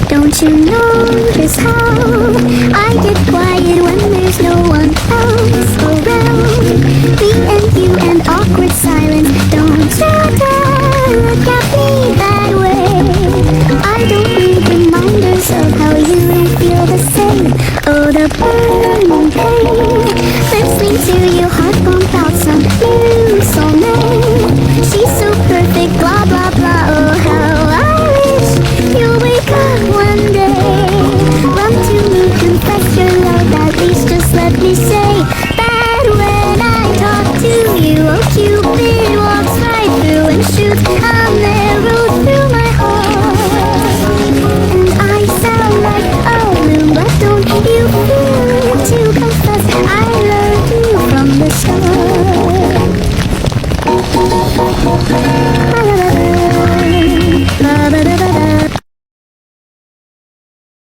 Don't you notice how I get quiet when there's no one else around? Me and you and awkward silence